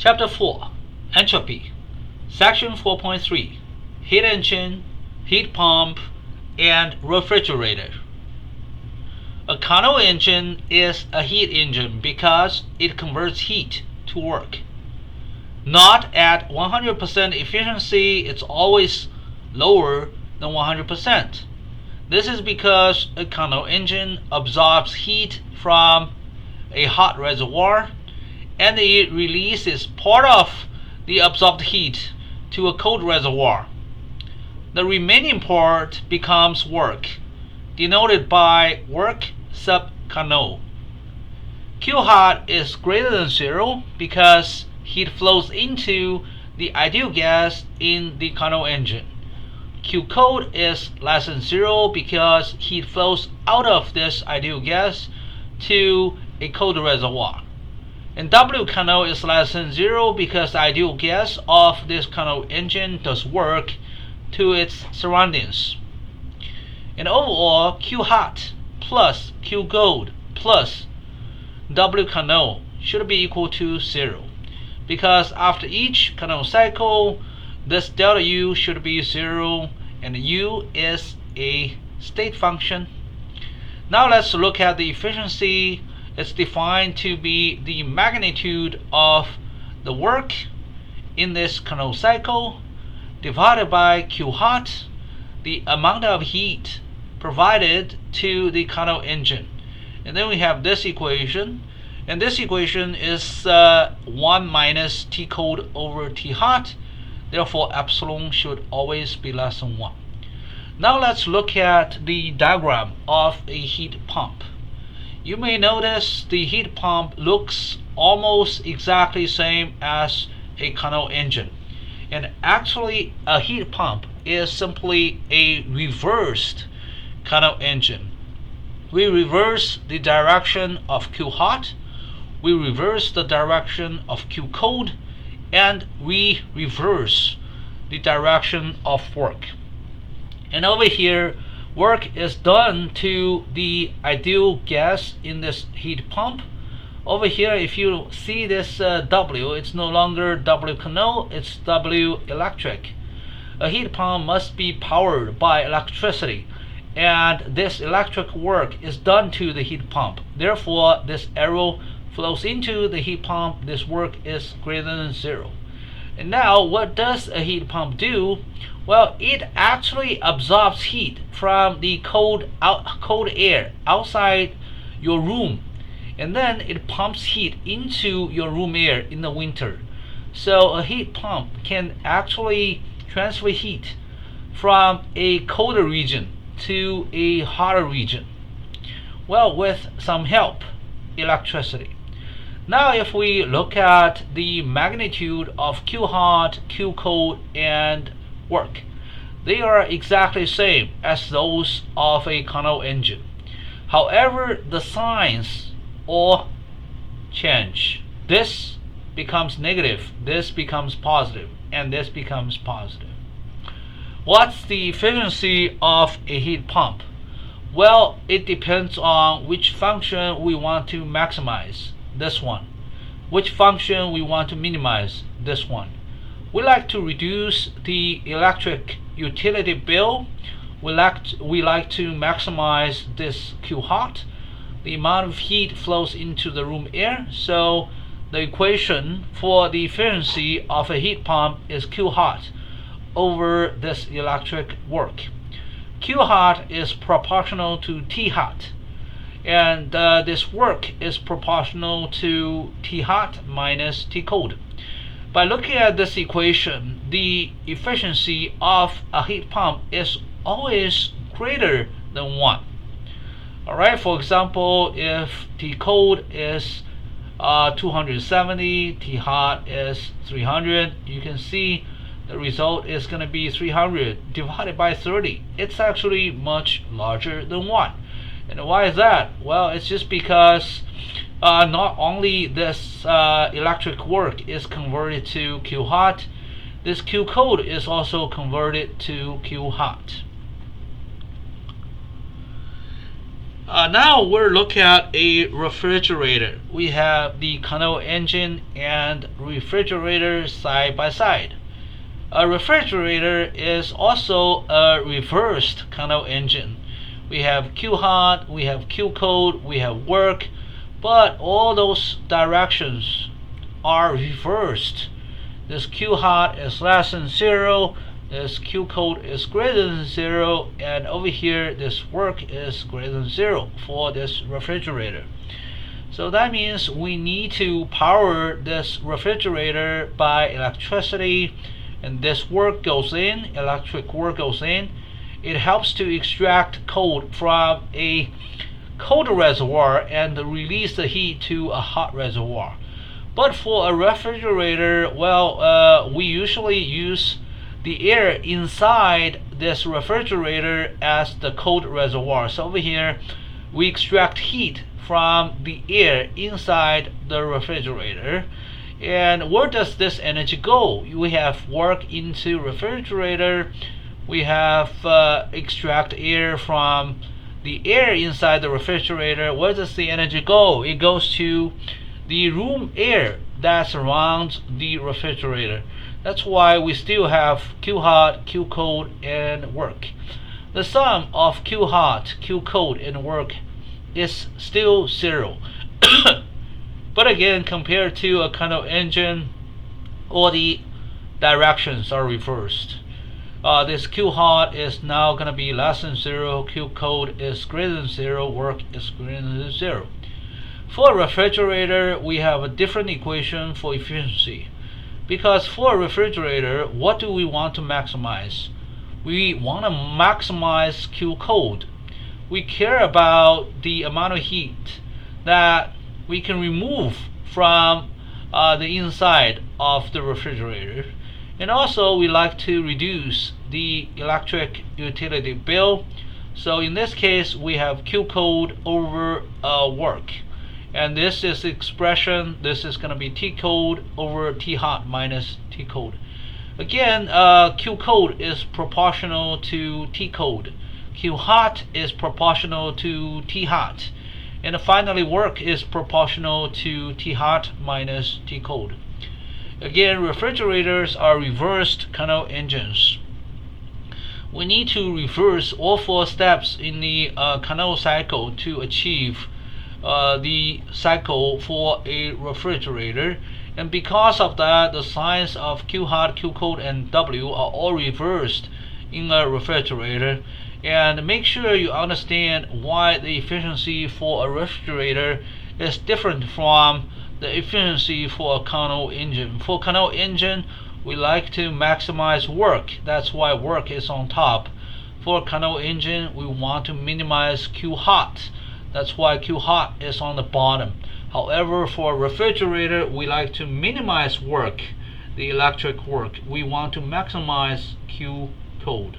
Chapter 4 Entropy Section 4.3 Heat Engine, Heat Pump, and Refrigerator. A Carnot engine is a heat engine because it converts heat to work. Not at 100% efficiency, it's always lower than 100%. This is because a Carnot engine absorbs heat from a hot reservoir and it releases part of the absorbed heat to a cold reservoir. The remaining part becomes work, denoted by work sub Carnot. Q hot is greater than 0 because heat flows into the ideal gas in the Carnot engine. Q cold is less than 0 because heat flows out of this ideal gas to a cold reservoir. And W Carnot is less than 0 because the ideal gas of this Carnot engine does work to its surroundings. And overall, Q hot plus Q cold plus W Carnot should be equal to 0, because after each Carnot cycle, this delta U should be 0, and U is a state function. Now let's look at the efficiency. It's defined to be the magnitude of the work in this Carnot cycle divided by Q hot, the amount of heat provided to the Carnot engine. And then we have this equation, and this equation is 1 minus T cold over T hot. Therefore, epsilon should always be less than 1. Now let's look at the diagram of a heat pump. You may notice the heat pump looks almost exactly the same as a Carnot engine. And actually, a heat pump is simply a reversed Carnot engine. We reverse the direction of Q hot, we reverse the direction of Q cold, and we reverse the direction of work. And over here, work is done to the ideal gas in this heat pump. Over here, if you see this W, it's no longer W Carnot, it's W electric. A heat pump must be powered by electricity, and this electric work is done to the heat pump. Therefore, this arrow flows into the heat pump. This work is greater than 0. And now, what does a heat pump do? Well, it actually absorbs heat from the cold air outside your room, and then it pumps heat into your room air in the winter. So a heat pump can actually transfer heat from a colder region to a hotter region, well, with some help, electricity. Now if we look at the magnitude of Q hot, Q cold, and work, they are exactly the same as those of a Carnot engine. However, the signs all change. This becomes negative, this becomes positive, and this becomes positive. What's the efficiency of a heat pump? Well, it depends on which function we want to maximize, this one. Which function we want to minimize, this one. We like to reduce the electric utility bill. We like to maximize this Q hot. The amount of heat flows into the room air. So the equation for the efficiency of a heat pump is Q hot over this electric work. Q hot is proportional to T hot, and this work is proportional to T hot minus T cold. By looking at this equation, the efficiency of a heat pump is always greater than 1. Alright, for example, if T cold is 270, T hot is 300, you can see the result is going to be 300 divided by 30. It's actually much larger than 1. And why is that? Well, it's just because not only this electric work is converted to Q hot, this Q cold is also converted to Q hot. Now we're looking at a refrigerator. We have the Carnot engine and refrigerator side by side. A refrigerator is also a reversed Carnot engine. We have Q hot, we have Q cold, we have work, but all those directions are reversed. This Q hot is less than 0, this Q cold is greater than 0, and over here this work is greater than 0 for this refrigerator. So that means we need to power this refrigerator by electricity, and this work goes in, electric work goes in. It helps to extract cold from a cold reservoir and release the heat to a hot reservoir. But for a refrigerator, well, we usually use the air inside this refrigerator as the cold reservoir. So over here, we extract heat from the air inside the refrigerator. And where does this energy go? We have work into refrigerator. We have extract air from the air inside the refrigerator. Where does the energy go? It goes to the room air that surrounds the refrigerator. That's why we still have Q hot, Q cold, and work. The sum of Q hot, Q cold, and work is still 0. But again, compared to a Carnot engine, all the directions are reversed. This Q hot is now going to be less than 0, Q cold is greater than 0, work is greater than 0. For a refrigerator, we have a different equation for efficiency. Because for a refrigerator, what do we want to maximize? We want to maximize Q cold. We care about the amount of heat that we can remove from the inside of the refrigerator. And also we like to reduce the electric utility bill. So in this case we have Q cold over work, and this is the expression. This is going to be T cold over T hot minus T cold. Again, Q cold is proportional to T cold, Q hot is proportional to T hot, and finally work is proportional to T hot minus T cold. Again, refrigerators are reversed Carnot engines. We need to reverse all 4 steps in the Carnot cycle to achieve the cycle for a refrigerator. And because of that, the signs of Q hot, Q cold, and W are all reversed in a refrigerator. And make sure you understand why the efficiency for a refrigerator is different from the efficiency for a Carnot engine. For Carnot engine, we like to maximize work. That's why work is on top. For a Carnot engine, we want to minimize Q hot. That's why Q hot is on the bottom. However, for a refrigerator, we like to minimize work, the electric work. We want to maximize Q cold.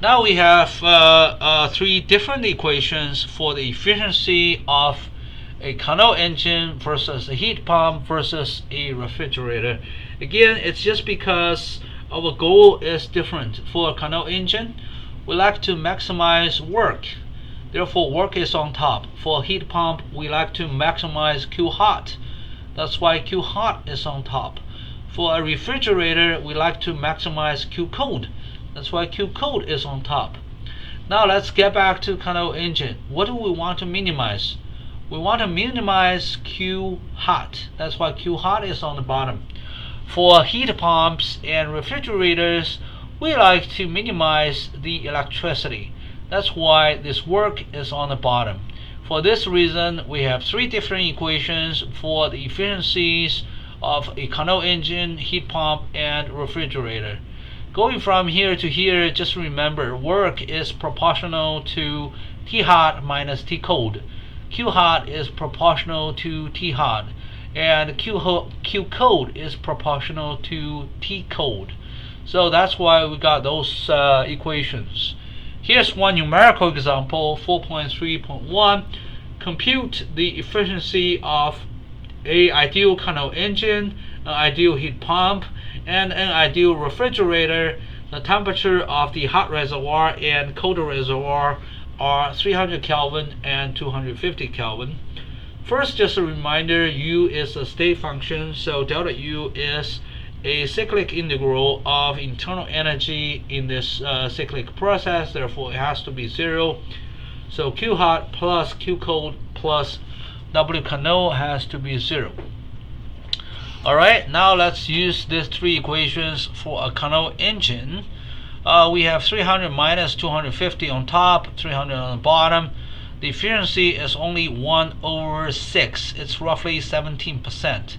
Now we have 3 different equations for the efficiency of a Carnot engine versus a heat pump versus a refrigerator. Again, it's just because our goal is different. For a Carnot engine, we like to maximize work. Therefore, work is on top. For a heat pump, we like to maximize Q hot. That's why Q hot is on top. For a refrigerator, we like to maximize Q cold. That's why Q cold is on top. Now let's get back to Carnot engine. What do we want to minimize? We want to minimize Q hot. That's why Q hot is on the bottom. For heat pumps and refrigerators, we like to minimize the electricity. That's why this work is on the bottom. For this reason, we have 3 different equations for the efficiencies of a Carnot engine, heat pump, and refrigerator. Going from here to here, just remember work is proportional to T hot minus T cold. Q hot is proportional to T hot, and Q cold is proportional to T cold. So that's why we got those equations. Here's one numerical example, 4.3.1. Compute the efficiency of an ideal Carnot engine, an ideal heat pump, and an ideal refrigerator. The temperature of the hot reservoir and cold reservoir are 300 Kelvin and 250 Kelvin. First, just a reminder, U is a state function, so delta U is a cyclic integral of internal energy in this cyclic process, therefore it has to be 0. So Q hot plus Q cold plus W Carnot has to be 0. Alright, now let's use these three equations for a Carnot engine. We have 300 minus 250 on top, 300 on the bottom. The efficiency is only 1/6. It's roughly 17%.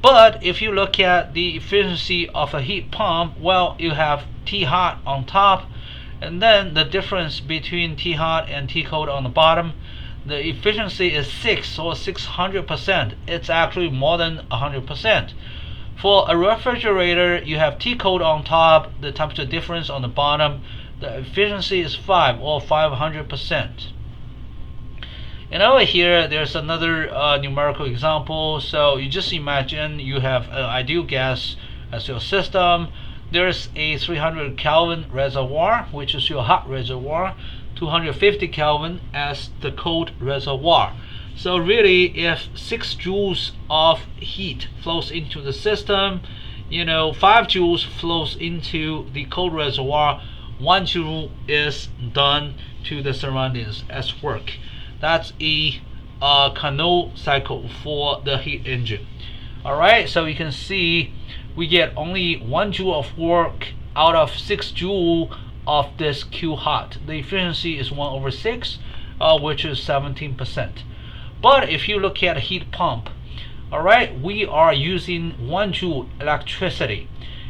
But if you look at the efficiency of a heat pump, well, you have T hot on top, and then the difference between T hot and T cold on the bottom. The efficiency is 6 or 600%. It's actually more than 100%. For a refrigerator, you have T cold on top, the temperature difference on the bottom. The efficiency is 5 or 500%. And over here, there's another numerical example. So you just imagine you have an ideal gas as your system. There's a 300 Kelvin reservoir, which is your hot reservoir, 250 Kelvin as the cold reservoir. So really, if 6 joules of heat flows into the system, 5 joules flows into the cold reservoir, 1 joule is done to the surroundings as work. That's a Carnot cycle for the heat engine. Alright, so you can see we get only 1 joule of work out of 6 joule of this Q hot. The efficiency is 1/6, which is 17%. But if you look at a heat pump, alright, we are using 1 joule electricity,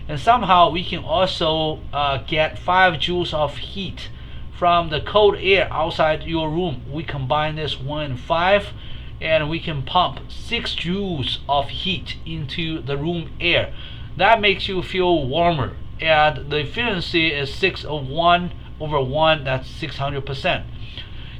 and somehow we can also get 5 joules of heat from the cold air outside your room. We combine this 1 and 5, and we can pump 6 joules of heat into the room air. That makes you feel warmer, and the efficiency is 6/1/1. That's 600%.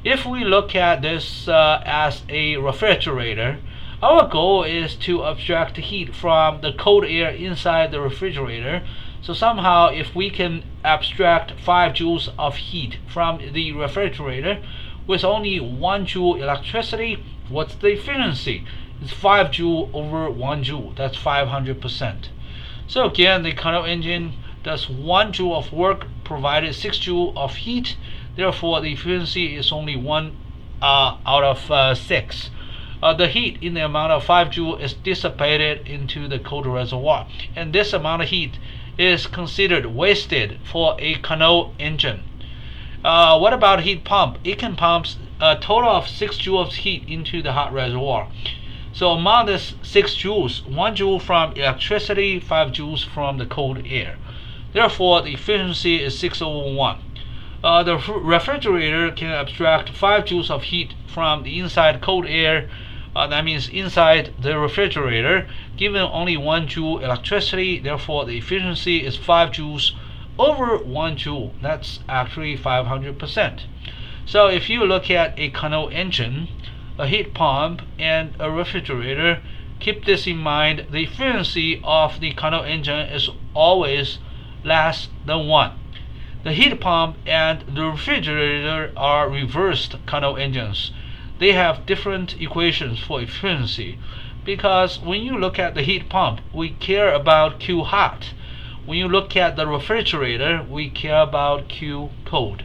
If we look at this as a refrigerator, our goal is to abstract heat from the cold air inside the refrigerator. So somehow, if we can abstract 5 joules of heat from the refrigerator with only 1 joule electricity, what's the efficiency? It's 5 joule over 1 joule. That's 500%. So again, the Carnot engine does 1 joule of work, provided 6 joule of heat. Therefore, the efficiency is only 1 out of 6. The heat in the amount of 5 joule is dissipated into the cold reservoir, and this amount of heat is considered wasted for a Carnot engine. What about heat pump? It can pump a total of 6 joules of heat into the hot reservoir. So among this 6 joules, 1 joule from electricity, 5 joules from the cold air. Therefore, the efficiency is 6/1. The refrigerator can abstract 5 joules of heat from the inside cold air. That means inside the refrigerator, given only 1 joule electricity. Therefore, the efficiency is 5 joules over 1 joule. That's actually 500%. So if you look at a Carnot engine, a heat pump, and a refrigerator, keep this in mind. The efficiency of the Carnot engine is always less than 1. The heat pump and the refrigerator are reversed Carnot engines. They have different equations for efficiency, because when you look at the heat pump, we care about Q hot. When you look at the refrigerator, we care about Q cold.